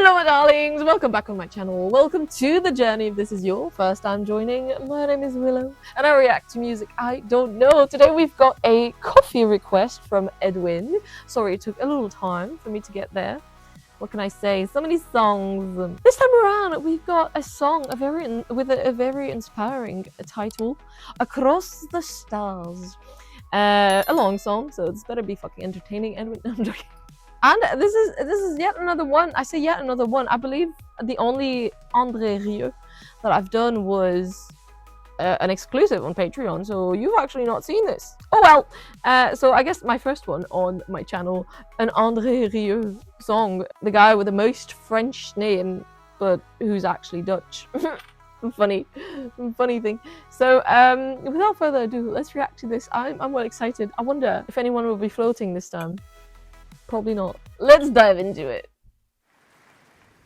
Hello my darlings, welcome back on my channel. Welcome to the journey. If this is your first time joining, my name is Willow and I react to music I don't know. Today we've got a coffee request from Edwin. Sorry it took a little time for me to get there. What can I say? So many songs. This time around we've got a song with a very inspiring title, Across the Stars. A long song, so it's better be fucking entertaining. Edwin, I'm joking. And this is yet another one. I say yet another one. I believe the only ANDRÉ RIEU that I've done was an exclusive on Patreon. So you've actually not seen this. Oh well. So I guess my first one on my channel, an ANDRÉ RIEU song. The guy with the most French name, but who's actually Dutch. funny thing. So without further ado, let's react to this. I'm well excited. I wonder if anyone will be floating this time. Probably not. Let's dive into it.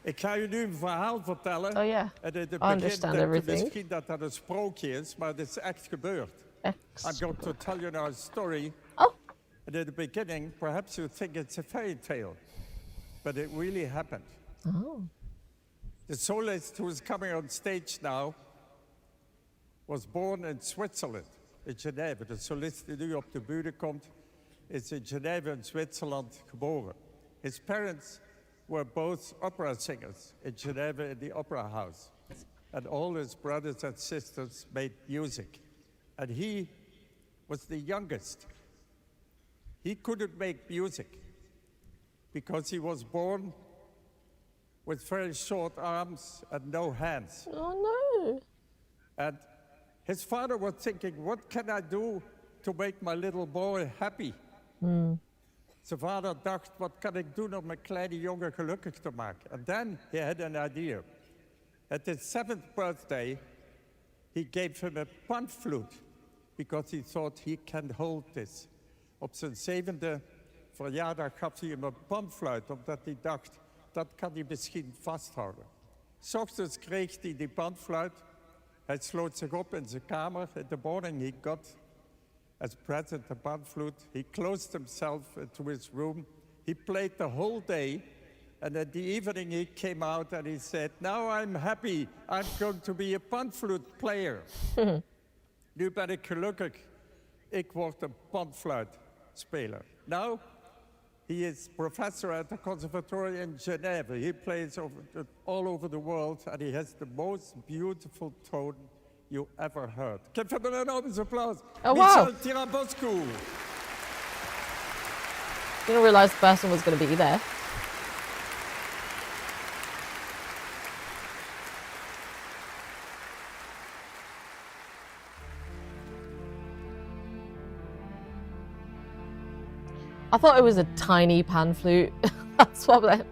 Ik ga u nu een verhaal vertellen. Oh yeah, I understand everything. Misschien dat dat een sprookje is, maar het is echt gebeurd. I'm going to tell you now a story. Oh. And at the beginning, perhaps you think it's a fairy tale, but it really happened. Oh. The soloist who is coming on stage now was born in Switzerland, in Genève. De solist die nu op de bühne komt, is in Genève in Zwitserland geboren. His parents were both opera singers in Genève in the opera house. And all his brothers and sisters made music. And he was the youngest. He couldn't make music because he was born with very short arms and no hands. Oh no. And his father was thinking, what can I do to make my little boy happy? Zijn vader dacht, wat kan ik doen om mijn kleine jongen gelukkig te maken? And then he had an idea. At his 7th birthday, he gave him a pan flute because he thought he can hold this. Op zijn 7e verjaardag gaf hij hem een panfluit, omdat hij dacht, dat kan hij misschien vasthouden. 's Ochtends kreeg hij die panfluit. Hij sloot zich op in zijn kamer. In the morning he got as present the pan flute. He closed himself into his room. He played the whole day. And at the evening he came out and he said, now I'm happy. I'm going to be a pan flute player. Nu ben ik gelukkig. Ik word een panfluitspeler. Now he is professor at the conservatory in Genève. He plays all over the world and he has the most beautiful tone you ever heard. Geef hem een enorme applaus. Oh, wow. Michel Tirabosco. Didn't realize the person was going to be there. I thought it was a tiny pan flute. That's what I...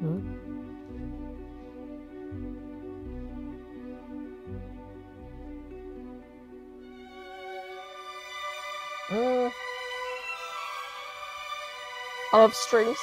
Hmm? Of strings.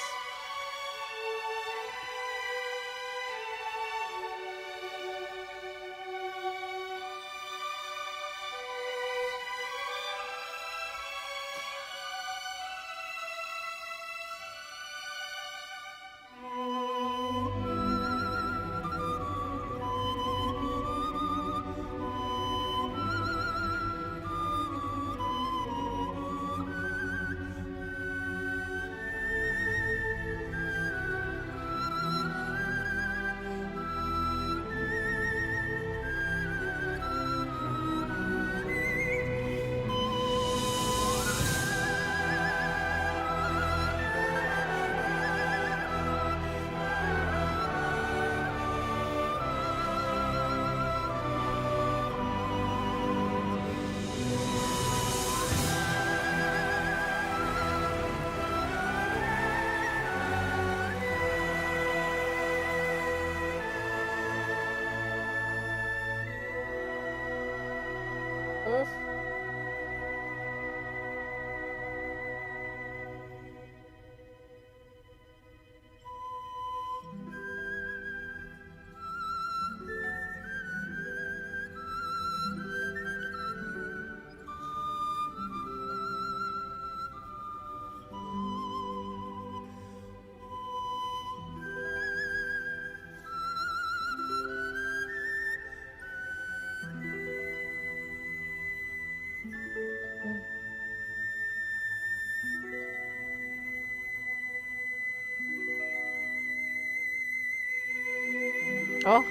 Oh.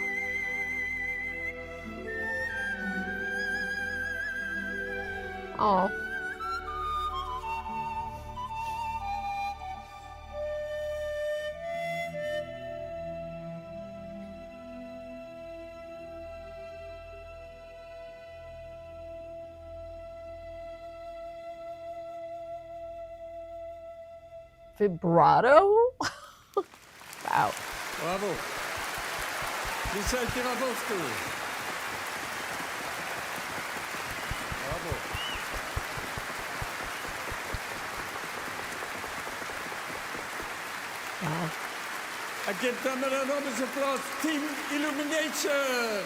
Oh. Vibrato? Wow. Bravo. Michel Tirabosco. Bravo. Wow. I give them an enormous applause. Team Illumination.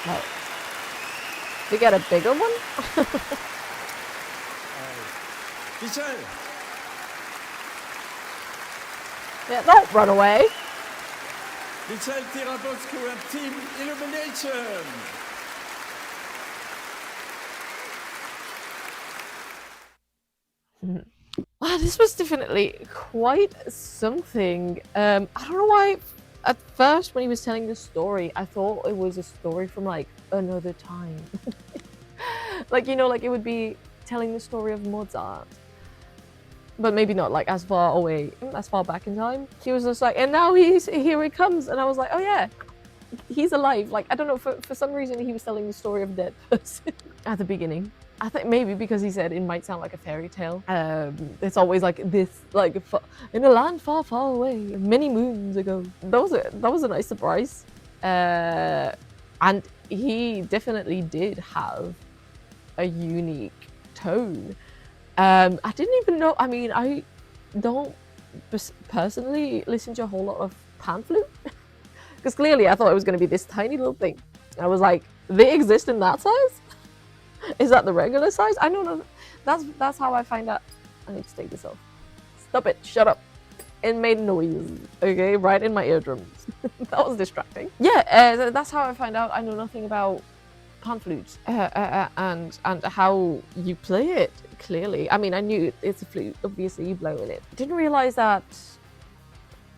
Oh. We got a bigger one? Michel. Yeah, don't run away. Michel Tirabosco and Team Illumination. Wow, this was definitely quite something. I don't know why at first when he was telling the story, I thought it was a story from like another time. Like, you know, like it would be telling the story of Mozart. But maybe not like as far away, as far back in time. He was just like, and now here he comes. And I was like, oh yeah, he's alive. Like, I don't know, for some reason he was telling the story of a dead person at the beginning. I think maybe because he said it might sound like a fairy tale. It's always like this, like in a land far, far away, many moons ago. That was a nice surprise. And he definitely did have a unique tone. I didn't even know, I mean, I don't personally listen to a whole lot of pan flute. Because clearly I thought it was going to be this tiny little thing. I was like, they exist in that size? Is that the regular size? I don't know. That's how I find out. I need to take this off. Stop it. Shut up. It made noise. Okay, right in my eardrums. That was distracting. Yeah, that's how I find out I know nothing about pan flute and how you play it, clearly. I mean, I knew it's a flute. Obviously, you blow in it. Didn't realize that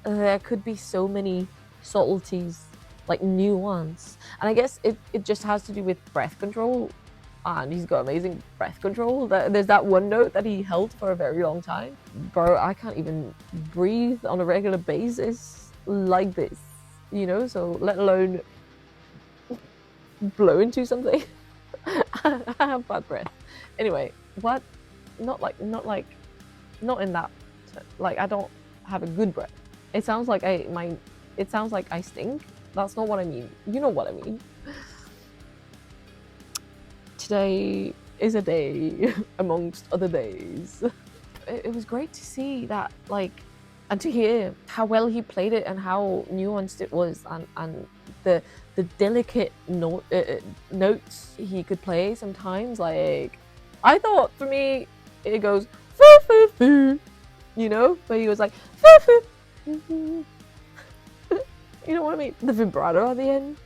there could be so many subtleties, like nuance. And I guess it just has to do with breath control. And he's got amazing breath control. There's that one note that he held for a very long time. Bro, I can't even breathe on a regular basis like this, you know? So let alone blow into something. I have bad breath. Anyway, what? Not in that, like I don't have a good breath. It sounds like it sounds like I stink. That's not what I mean. You know what I mean. Today is a day amongst other days. It was great to see that, like, and to hear how well he played it and how nuanced it was, and the delicate notes he could play sometimes. Like, I thought for me it goes foo foo foo, you know, but he was like foo foo. You know what I mean? The vibrato at the end.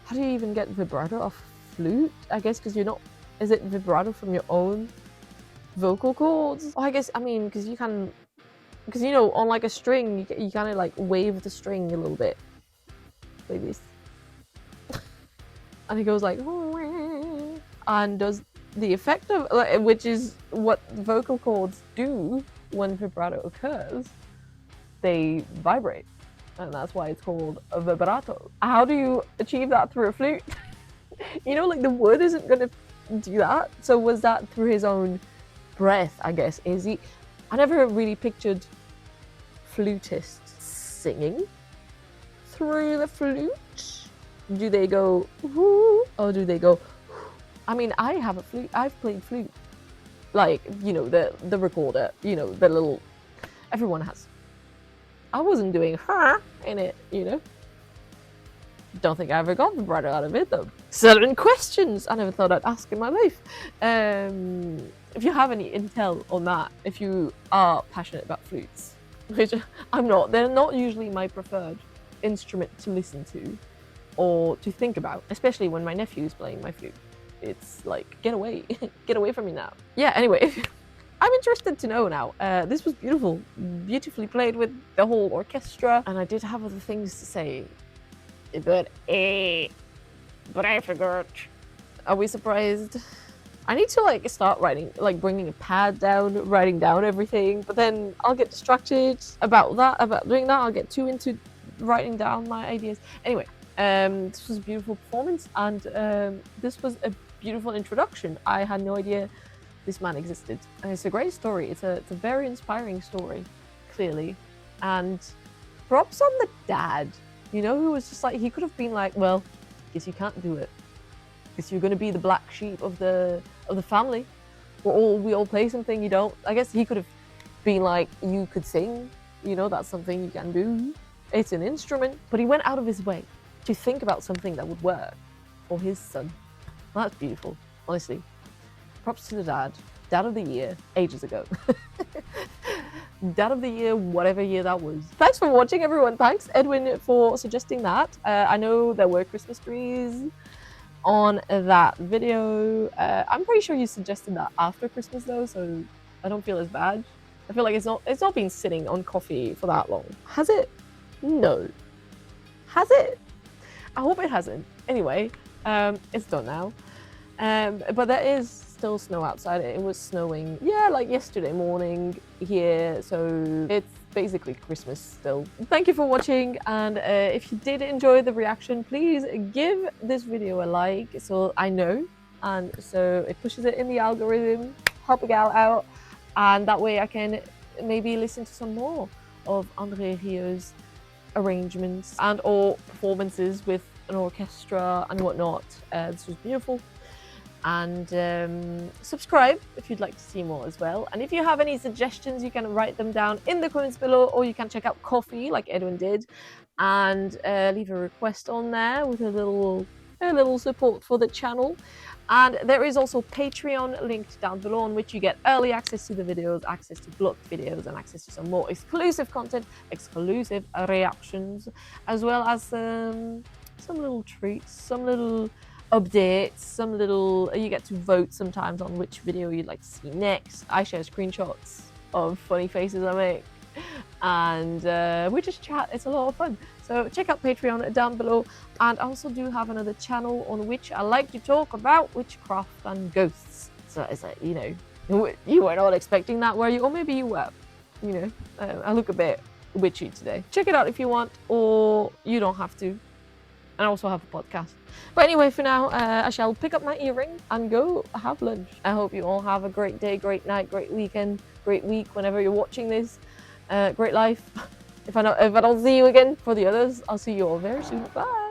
How do you even get vibrato off flute? I guess because you're not. Is it vibrato from your own vocal cords? Oh, I guess, I mean, because you can, because, you know, on like a string, you kind of like wave the string a little bit, like this. And it goes like, and does the effect of, which is what vocal cords do when vibrato occurs, they vibrate. And that's why it's called a vibrato. How do you achieve that through a flute? You know, like the wood isn't going to do that. So was that through his own breath, I guess? Is he? I never really pictured flutists singing through the flute. Do they go whoo, or do they go? I mean, I have a flute. I've played flute, like, you know, the recorder. You know, the little. Everyone has. I wasn't doing ha in it, you know. Don't think I ever got the vibrato out of it though. Certain questions I never thought I'd ask in my life. If you have any intel on that, if you are passionate about flutes, which I'm not, they're not usually my preferred instrument to listen to or to think about, especially when my nephew is playing my flute. It's like, get away, get away from me now. Yeah, anyway, I'm interested to know now. This was beautiful, beautifully played with the whole orchestra, and I did have other things to say. But I forgot. Are we surprised? I need to like start writing, like bringing a pad down, writing down everything, but then I'll get distracted about doing that. I'll get too into writing down my ideas. Anyway, this was a beautiful performance, and this was a beautiful introduction. I had no idea this man existed. And it's a great story. It's a very inspiring story, clearly. And props on the dad. You know, who was just like, he could have been like, well, guess you can't do it. Guess you're going to be the black sheep of the family. We all play something you don't. I guess he could have been like, you could sing. You know, that's something you can do. It's an instrument. But he went out of his way to think about something that would work for his son. Well, that's beautiful, honestly. Props to the dad. Dad of the year, ages ago. Dad of the year, whatever year that was. Thanks for watching, everyone. Thanks, Edwin, for suggesting that. I know there were Christmas trees on that video. I'm pretty sure you suggested that after Christmas, though, so I don't feel as bad. I feel like it's not been sitting on coffee for that long. Has it? No. Has it? I hope it hasn't. Anyway, it's done now. But there is still snow outside. It was snowing, yeah, like yesterday morning here, so it's basically Christmas still. Thank you for watching, and if you did enjoy the reaction, please give this video a like so I know, and so it pushes it in the algorithm, help a gal out, and that way I can maybe listen to some more of André Rieu's arrangements and or performances with an orchestra and whatnot. This was beautiful. And subscribe if you'd like to see more as well. And if you have any suggestions, you can write them down in the comments below, or you can check out Ko-fi like Edwin did and leave a request on there with a little support for the channel. And there is also Patreon linked down below, on which you get early access to the videos, access to blocked videos, and access to some more exclusive content, exclusive reactions, as well as some little treats, some little updates, some little, you get to vote sometimes on which video you'd like to see next. I share screenshots of funny faces I make, and we just chat. It's a lot of fun. So check out Patreon down below. And I also do have another channel on which I like to talk about witchcraft and ghosts. So it's like, you know, you were not expecting that, were you? Or maybe you were. You know, I look a bit witchy today. Check it out if you want, or you don't have to. And I also have a podcast. But anyway, for now, I shall pick up my earring and go have lunch. I hope you all have a great day, great night, great weekend, great week whenever you're watching this. Great life. If I don't see you again for the others, I'll see you all very soon. Bye.